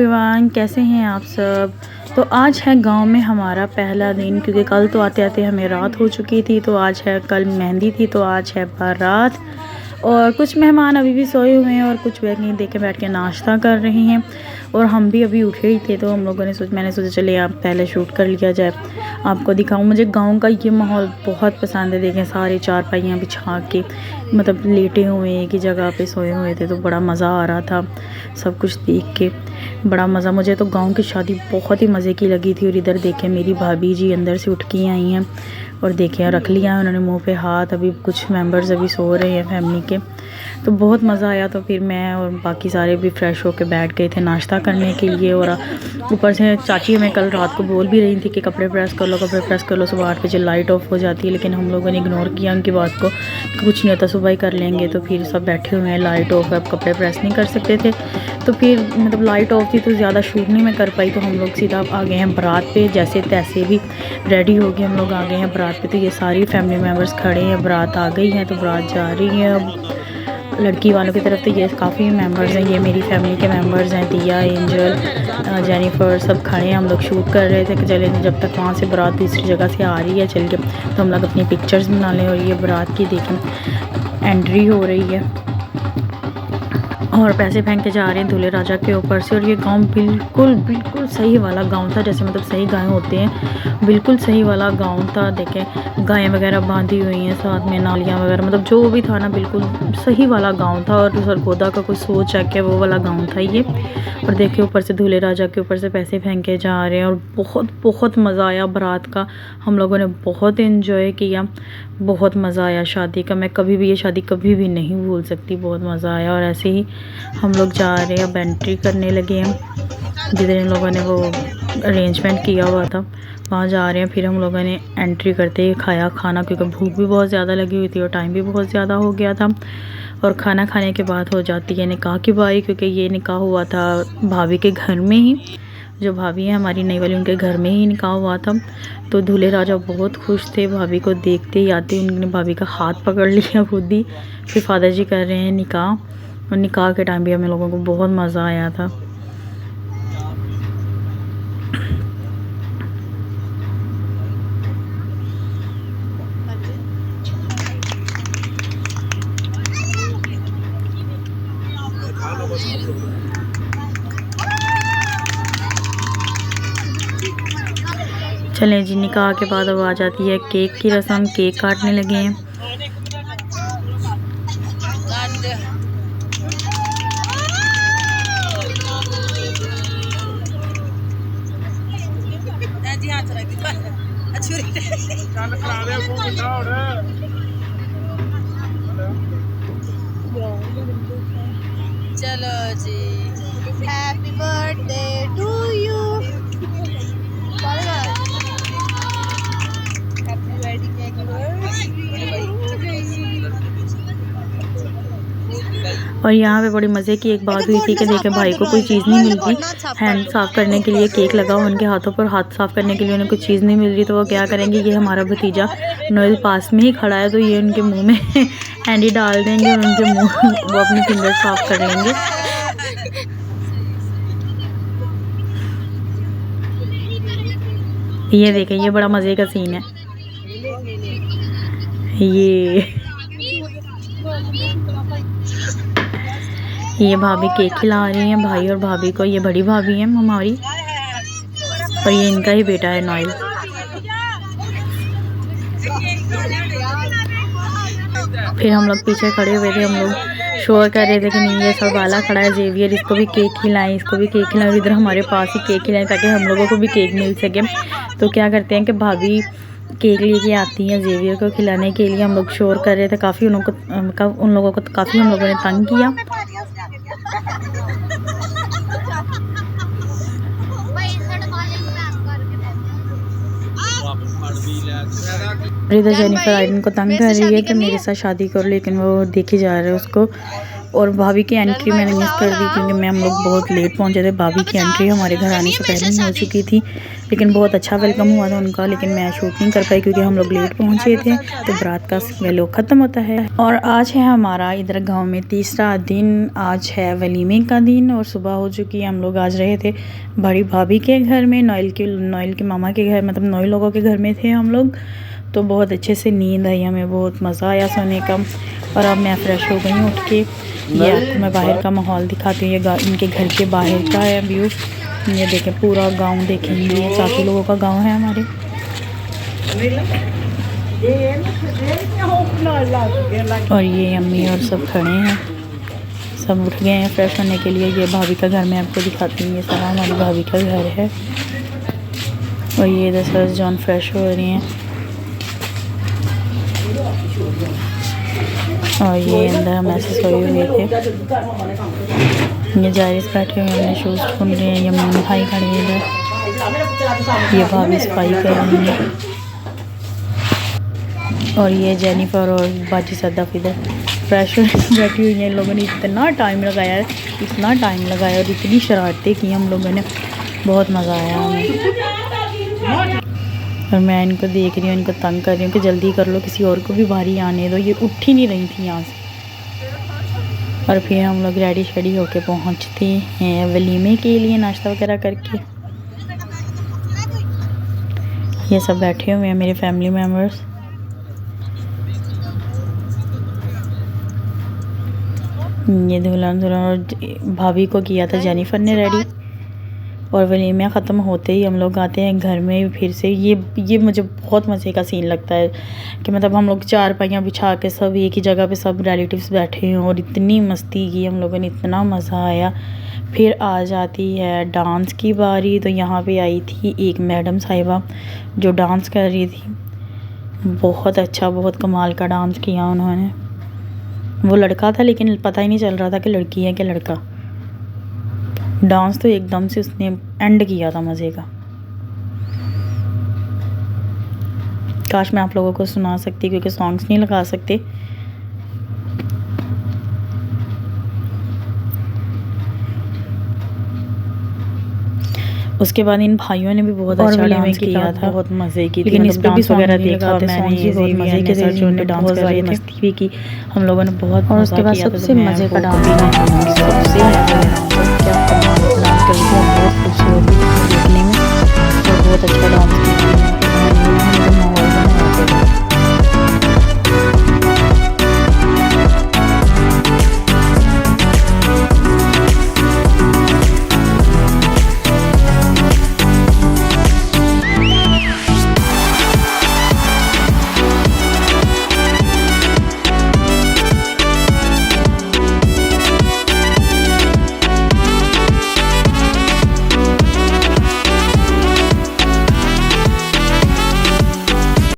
Everyone, कैसे हैं आप सब। तो आज है गांव में हमारा पहला दिन, क्योंकि कल तो आते आते हमें रात हो चुकी थी। तो आज है, कल मेहंदी थी तो आज है बारात। और कुछ मेहमान अभी भी सोए हुए हैं और कुछ कहीं देखे बैठ के नाश्ता कर रहे हैं। और हम भी अभी उठे ही थे तो हम लोगों ने मैंने सोचा चलिए आप पहले शूट कर लिया जाए, आपको दिखाऊं। मुझे गांव का ये माहौल बहुत पसंद है। देखें सारे चारपाइयाँ बिछा के मतलब लेटे हुए एक ही जगह पे सोए हुए थे, तो बड़ा मज़ा आ रहा था सब कुछ देख के। बड़ा मज़ा, मुझे तो गांव की शादी बहुत ही मज़े की लगी थी। और इधर देखें मेरी भाभी जी अंदर से उठ के आई हैं और देखें रख लिया है उन्होंने मुंह पे हाथ। अभी कुछ मेंबर्स अभी सो रहे हैं फैमिली के, तो बहुत मज़ा आया। तो फिर मैं और बाकी सारे भी फ्रेश होकर बैठ गए थे नाश्ता करने के लिए। और ऊपर से चाची हमें कल रात को बोल भी रही थी कि कपड़े प्रेस कर लो, कपड़े प्रेस कर लो, सुबह 8 बजे लाइट ऑफ हो जाती है। लेकिन हम लोगों ने इग्नोर किया उनकी बात को, कुछ नहीं होता सुबह ही कर लेंगे। तो फिर सब बैठे हुए हैं, लाइट ऑफ है, अब कपड़े प्रेस नहीं कर सकते थे। तो फिर मतलब लाइट ऑफ थी तो ज़्यादा शूट नहीं मैं कर पाई। तो हम लोग सीधा आ गए हैं बारात पे, जैसे तैसे भी रेडी हो गए हम लोग आ गए हैं बारात पे। तो ये सारी फैमिली मेम्बर्स खड़े हैं, बारात आ गई है तो बारात जा रही है अब लड़की वालों की तरफ। तो ये काफ़ी मेंबर्स हैं, ये मेरी फैमिली के मेंबर्स हैं, दिया, एंजल, जेनिफर, सब खड़े हैं। हम लोग शूट कर रहे थे कि चले जब तक वहाँ से बारात दूसरी जगह से आ रही है चल के तो हम लोग अपनी पिक्चर्स बना लें। और ये बारात की देखें एंट्री हो रही है और पैसे फेंक के जा रहे हैं दूल्हे राजा के ऊपर से। और ये गांव बिल्कुल बिल्कुल सही वाला गांव था, जैसे मतलब सही गाय होते हैं, बिल्कुल सही वाला गांव था। देखें गायें वगैरह बांधी हुई हैं, साथ में नालियाँ वगैरह, मतलब जो भी था ना बिल्कुल सही वाला गांव था। और सरगोदा का कुछ सोच है कि वो वाला गांव था ये। और देखिए ऊपर से दूल्हे राजा के ऊपर से पैसे फेंके जा रहे हैं। और बहुत बहुत मज़ा आया बारात का, हम लोगों ने बहुत इन्जॉय किया, बहुत मज़ा आया शादी का। मैं कभी भी ये शादी कभी भी नहीं भूल सकती, बहुत मज़ा आया। और ऐसे ही हम लोग जा रहे हैं, अब एंट्री करने लगे हैं जिधर इन लोगों ने वो अरेंजमेंट किया हुआ था वहाँ जा रहे हैं। फिर हम लोगों ने एंट्री करते ही खाया खाना, क्योंकि भूख भी बहुत ज़्यादा लगी हुई थी और टाइम भी बहुत ज़्यादा हो गया था। और खाना खाने के बाद हो जाती है निकाह की बारी, क्योंकि ये निकाह हुआ था भाभी के घर में ही, जो भाभी है हमारी नई वाली उनके घर में ही निकाह हुआ था। तो दूल्हे राजा बहुत खुश थे, भाभी को देखते ही आते उन्होंने भाभी का हाथ पकड़ लिया खुद ही। फिर फादर जी कर रहे हैं निकाह, और निकाह के टाइम भी हमें लोगों को बहुत मज़ा आया था। चलें जी, निकाह के बाद अब आ जाती है केक की रस्म, केक काटने लगे हैं। चलो जी, हैप्पी बर्थडे टू यू। और यहाँ पे बड़ी मज़े की एक बात हुई थी कि देखें भाई को कोई चीज़ नहीं मिल रही, हैंड साफ़ करने के लिए केक लगा उनके हाथों पर, हाथ साफ़ करने के लिए उन्हें कुछ चीज़ नहीं मिल रही। तो वो क्या करेंगे, ये हमारा भतीजा नोएल पास में ही खड़ा है तो ये उनके मुंह में हैंडी डाल देंगे और उनके मुंह वो अपनी फिंगर साफ़ कर लेंगे। ये देखें ये बड़ा मज़े का सीन है। ये भाभी केक खिला रही हैं भाई और भाभी को, ये बड़ी भाभी हैं हमारी और ये इनका ही बेटा है नोएल। फिर हम लोग पीछे खड़े हुए थे, हम लोग शोर कर रहे थे कि नहीं ये सब वाला खड़ा है जेवियर, इसको भी केक खिलाएं, इसको भी केक खिलाएं। इधर हमारे पास ही केक खिलाएं ताकि हम लोगों को भी केक मिल सके। तो क्या करते हैं कि भाभी केक लेके आती हैं जेवियर को खिलाने के लिए। हम लोग शोर कर रहे थे काफ़ी, उन लोगों को काफ़ी हम लोगों ने तंग किया। इधर जेनिफर आइडन को तंग कर रही है कि मेरे साथ शादी करो, लेकिन वो देखे जा रहे हैं उसको और भाभी की एंट्री मैंने मिस कर दी क्योंकि हम लोग बहुत लेट पहुंचे थे। भाभी की एंट्री हमारे घर आने से पहले ही हो चुकी थी, लेकिन बहुत अच्छा वेलकम हुआ था उनका, लेकिन मैं शूट नहीं कर पाई क्योंकि हम लोग लेट पहुंचे थे। तो बारात का वेलो ख़त्म होता है और आज है हमारा इधर गांव में तीसरा दिन। आज है वलीमे का दिन और सुबह हो चुकी है। हम लोग आज रहे थे बड़ी भाभी के घर में, नोएल के मामा के घर, मतलब 9 लोगों के घर में थे हम लोग। तो बहुत अच्छे से नींद आई हमें, बहुत मज़ा आया सोने का। और अब मैं फ़्रेश हो गई हूँ उठ के। ये आपको मैं बाहर का माहौल दिखाती हूँ। ये इनके घर के बाहर का है व्यू। ये देखें पूरा गांव देखेंगे, ये 7 लोगों का गांव है हमारे। और ये अम्मी और सब खड़े हैं, सब उठ गए हैं फ्रेश होने के लिए। ये भाभी का घर मैं आपको दिखाती हूँ। ये सारा हमारी भाभी का घर है। और ये इधर सर जॉन फ्रेश हो रही हैं। और ये अंदर हम ऐसे सोए हुए थे। ये जायरिस बैठे हुए हैं, शूज़ ढूंढ रहे हैं। ये मम्मी भाई खड़े हैं इधर। ये भाभी सफाई कर रही है। और ये जेनिफर और बाजी सद्दाफ इधर फ्रेश बैठी हुई हैं। इन लोगों ने इतना टाइम लगाया है, इतना टाइम लगाया और इतनी शरारतें की हम लोगों ने, बहुत मज़ा आया हमें। और मैं इनको देख रही हूँ, इनको तंग कर रही हूँ कि जल्दी कर लो, किसी और को भी बारी आने दो। ये उठ ही नहीं रही थी यहाँ से। और फिर हम लोग रेडी शेडी होके पहुँचते हैं वलीमे के लिए, नाश्ता वगैरह करके। ये सब बैठे हुए हैं मेरे फैमिली मेम्बर्स। ये दुल्हन और भाभी को किया था जेनिफर ने रेडी। और वलीमा ख़त्म होते ही हम लोग आते हैं घर में फिर से। ये मुझे बहुत मज़े का सीन लगता है कि मतलब हम लोग चारपाइयाँ बिछा के सब एक ही जगह पे सब रिलेटिव्स बैठे हैं और इतनी मस्ती की हम लोगों ने, इतना मज़ा आया। फिर आ जाती है डांस की बारी। तो यहाँ पे आई थी एक मैडम साहिबा जो डांस कर रही थी। बहुत अच्छा, बहुत कमाल का डांस किया उन्होंने। वो लड़का था लेकिन पता ही नहीं चल रहा था कि लड़की है कि लड़का। डांस तो एकदम से उसने एंड किया था मज़े का। काश मैं आप लोगों को सुना सकती क्योंकि सॉन्ग्स नहीं लगा सकते। उसके बाद इन भाइयों ने भी बहुत अच्छा डांस किया था, बहुत मज़े की। लेकिन इस पे भी वगैरह देखा मैंने, बहुत मज़े के साथ जो डांस कर रहे थे, मस्ती भी की हम लोगों ने बहुत। और उसके बाद सबसे मज़े का डांस सबसे बहुत खूबसूरत देखने में और बहुत अच्छा